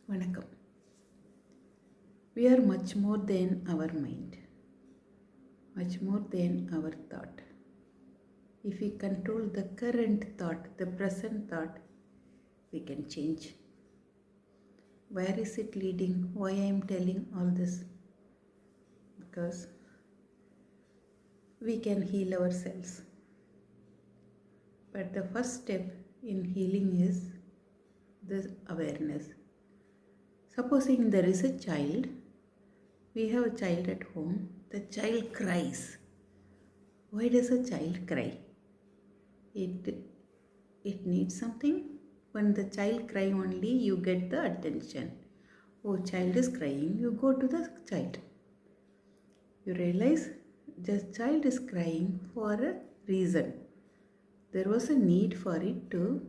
Vanakkam. We are much more than our mind, much more than our thought. If we control the current thought, the present thought, we can change. Where is it leading? Why I am telling all this? Because we can heal ourselves. But the first step in healing is the awareness. Supposing there is a child, we have a child at home, the child cries. Why does a child cry? It needs something. When the child cry only, you get the attention. Oh, child is crying, you go to the child. You realize the child is crying for a reason. There was a need for it to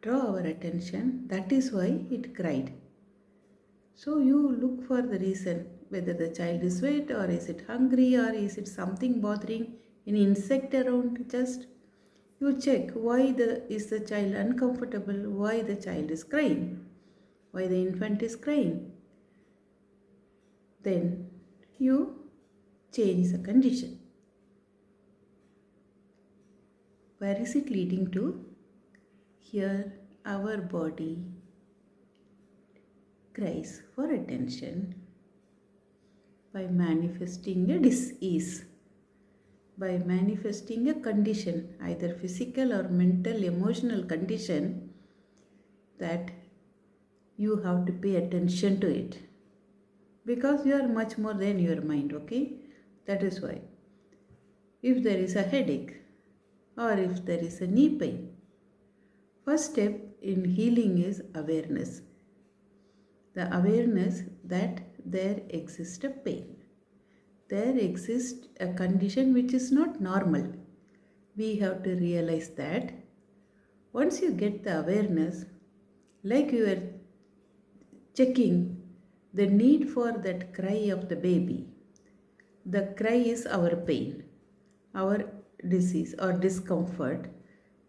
draw our attention. That is why it cried. So you look for the reason, whether the child is wet or is it hungry or is it something bothering, any insect around, just you check is the child uncomfortable, why the child is crying, why the infant is crying. Then you change the condition. Where is it leading to? Here our body cries for attention by manifesting a dis-ease, by manifesting a condition, either physical or mental, emotional condition, that you have to pay attention to it. Because you are much more than your mind, okay? That is why. If there is a headache or if there is a knee pain, first step in healing is awareness. The awareness that there exists a pain. There exists a condition which is not normal. We have to realize that. Once you get the awareness, like you are checking the need for that cry of the baby. The cry is our pain, our disease or discomfort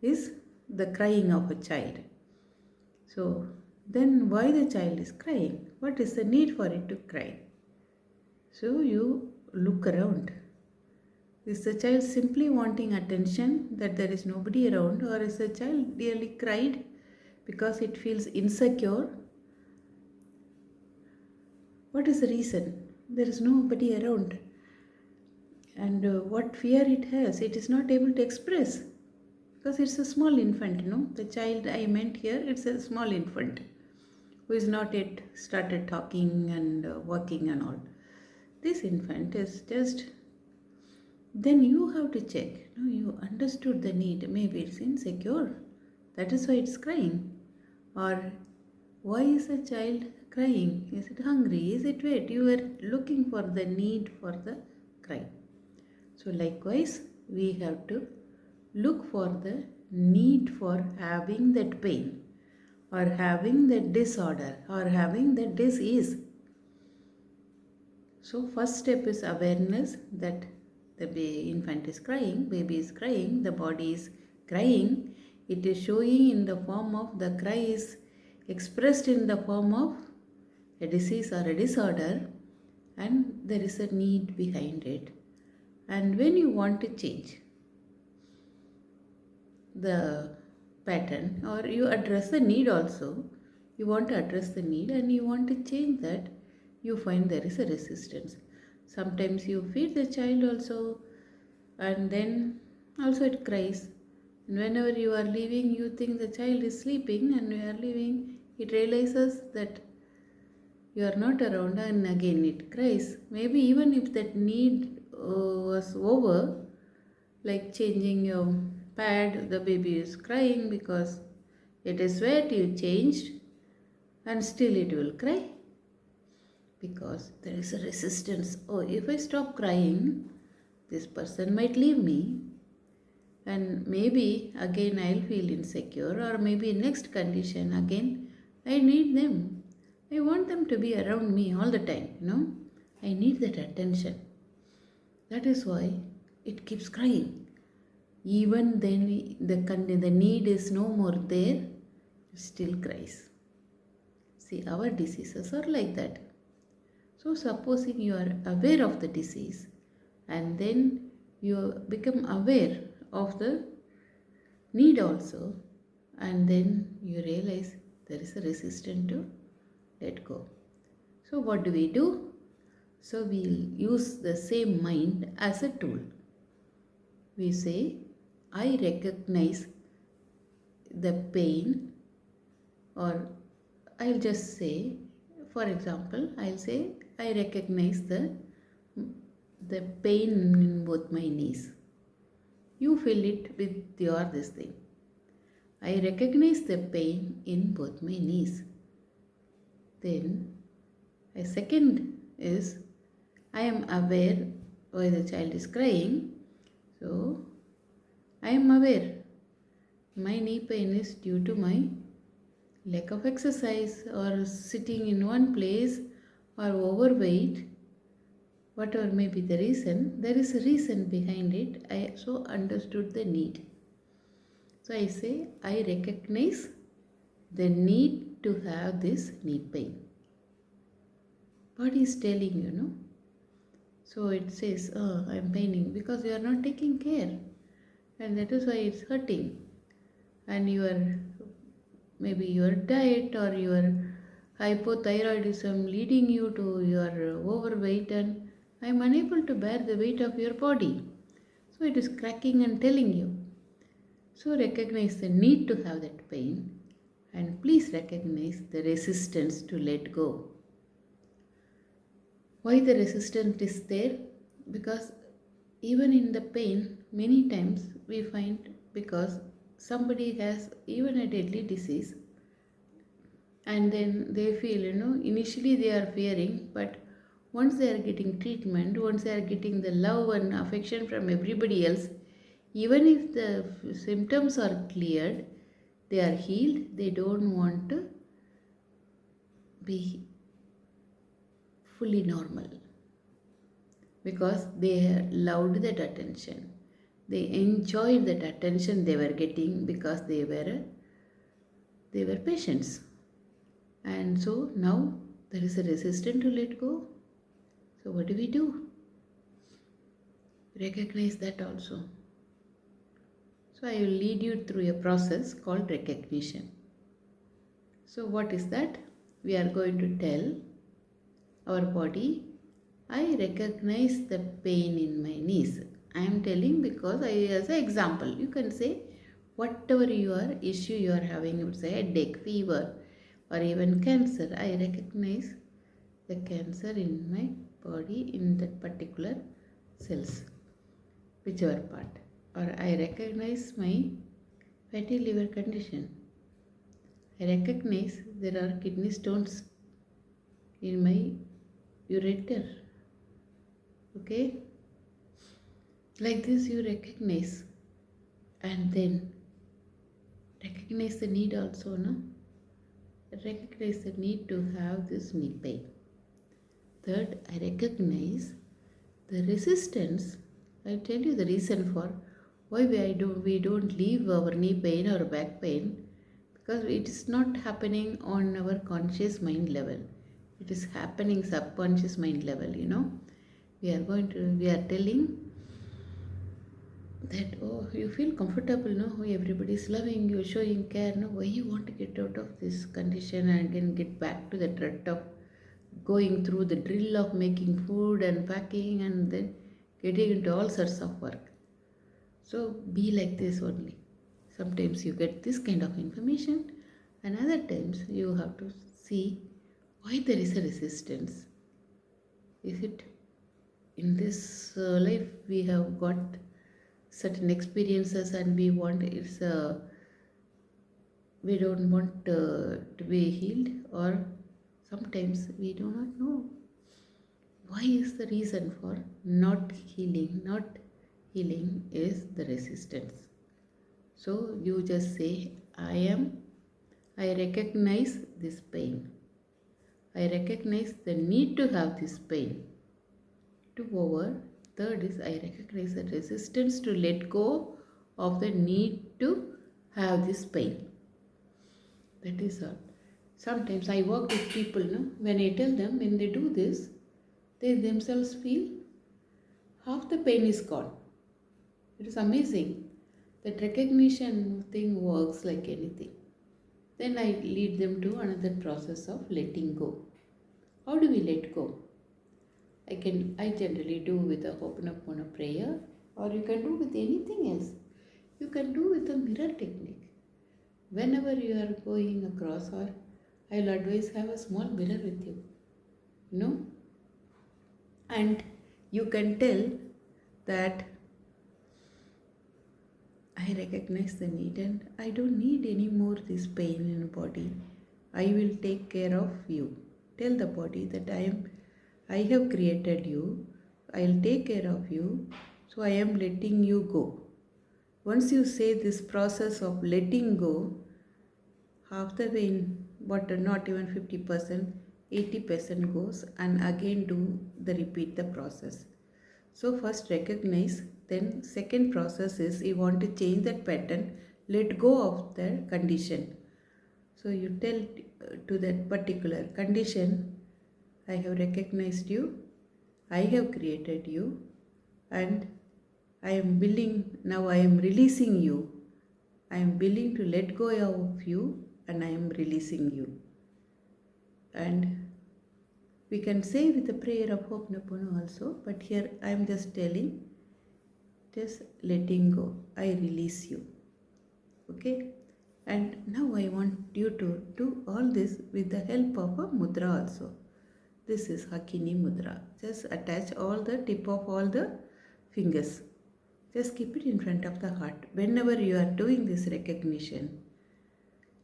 is the crying of a child. So then why the child is crying? What is the need for it to cry? So you look around. Is the child simply wanting attention, that there is nobody around, or is the child really cried because it feels insecure? What is the reason? There is nobody around. And what fear it has, it is not able to express. Because it's a small infant, The child I meant here, it's a small infant who is not yet started talking and walking and all. This infant is just, then you have to check. You understood the need. Maybe it's insecure. That is why it's crying. Or why is a child crying? Is it hungry? Is it wet? You are looking for the need for the cry. So likewise, we have to look for the need for having that pain or having that disorder or having that disease. So first step is awareness that the infant is crying, baby is crying, the body is crying. It is showing in the form of, the cry is expressed in the form of a disease or a disorder, and there is a need behind it. And when you want to change the pattern, or you address the need also, you want to address the need and you want to change that, you find there is a resistance. Sometimes you feed the child also, and then also it cries. And whenever you are leaving, you think the child is sleeping, and you are leaving, it realizes that you are not around, and again it cries. Maybe even if that need was over, like changing your pad, the baby is crying because it is wet, you changed, and still it will cry because there is a resistance. Oh, if I stop crying, this person might leave me, and maybe again I'll feel insecure, or maybe next condition again I need them. I want them to be around me all the time, I need that attention. That is why it keeps crying. Even then the need is no more there, it still cries. See, our diseases are like that. So supposing you are aware of the disease and then you become aware of the need also, and then you realize there is a resistance to let go. So what do? So we'll use the same mind as a tool. We say, I recognize the pain, or I'll just say, for example, I'll say, I recognize the pain in both my knees. You feel it with your this thing. I recognize the pain in both my knees. Then a second is, I am aware why the child is crying. So I am aware my knee pain is due to my lack of exercise or sitting in one place or overweight. Whatever may be the reason, there is a reason behind it. I so understood the need. So I say, I recognize the need to have this knee pain. Body is telling. So it says, oh, I am paining because you are not taking care. And that is why it's hurting. And maybe your diet or your hypothyroidism leading you to your overweight, and I am unable to bear the weight of your body. So it is cracking and telling you. So recognize the need to have that pain, and please recognize the resistance to let go. Why the resistance is there? Because even in the pain, many times we find because somebody has even a deadly disease, and then they feel, initially they are fearing, but once they are getting treatment, once they are getting the love and affection from everybody else, even if the symptoms are cleared, they are healed, they don't want to be fully normal because they loved that attention. They enjoyed that attention they were getting because they were patients. And so now there is a resistance to let go. So what do? Recognize that also. So I will lead you through a process called recognition. So what is that? We are going to tell our body, I recognize the pain in my knees. I am telling because as an example, you can say whatever your issue you are having, you would say headache, fever, or even cancer. I recognize the cancer in my body in that particular cells, whichever part. Or I recognize my fatty liver condition. I recognize there are kidney stones in my ureter. Okay? Like this you recognize, and then recognize the need also, no? Recognize the need to have this knee pain. Third, I recognize the resistance. I'll tell you the reason for why we don't leave our knee pain or back pain, because it is not happening on our conscious mind level. It is happening subconscious mind level, We are telling that, oh, you feel comfortable, no? Everybody is loving you, showing care, no? Why you want to get out of this condition and again get back to the rut of going through the drill of making food and packing and then getting into all sorts of work. So be like this only. Sometimes you get this kind of information, and other times you have to see why there is a resistance. Is it in this life we have got certain experiences and we don't want to be healed, or sometimes we do not know why is the reason for not healing is the resistance. So you just say, I recognize this pain. I recognize the need to have this pain. Third is, I recognize the resistance to let go of the need to have this pain. That is all. Sometimes I work with people, no? When I tell them when they do this, they themselves feel half the pain is gone. It is amazing. That recognition thing works like anything. Then I lead them to another process of letting go. How do we let go? I generally do with a Ho'oponopono prayer, or you can do with anything else. You can do with a mirror technique. Whenever you are going across, or I'll always have a small mirror with you, you know, and you can tell that I recognize the need and I don't need any more this pain in the body. I will take care of you. Tell the body that I have created you. I'll take care of you. So I am letting you go. Once you say this process of letting go, half the pain, but not even 50%, 80% goes, and again do the repeat the process. So first recognize, then second process is you want to change that pattern, let go of the condition. So you tell to that particular condition, I have recognized you, I have created you, and I am willing, now I am releasing you. I am willing to let go of you and I am releasing you. And we can say with the prayer of Ho'oponopono also, but here I am just telling, just letting go. I release you. Okay? And now I want you to do all this with the help of a mudra also. This is Hakini Mudra. Just attach all the tip of all the fingers. Just keep it in front of the heart. Whenever you are doing this recognition,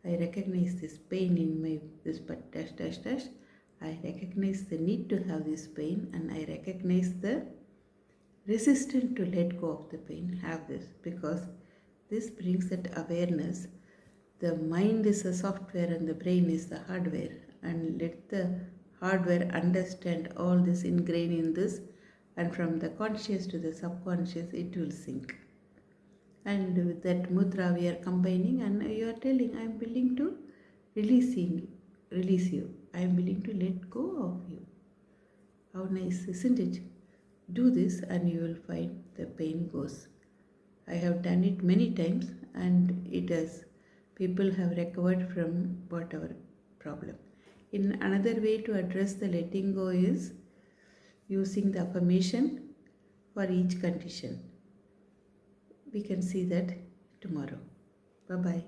I recognize this pain in my this but dash dash dash. I recognize the need to have this pain and I recognize the resistance to let go of the pain. Have this because this brings that awareness. The mind is the software and the brain is the hardware, and let the hardware understand all this, ingrain in this, and from the conscious to the subconscious it will sink. And with that mudra we are combining, and you are telling, I am willing to release you. I am willing to let go of you. How nice, isn't it? Do this and you will find the pain goes. I have done it many times and it has, people have recovered from whatever problem. In another way to address the letting go is using the affirmation for each condition. We can see that tomorrow. Bye-bye.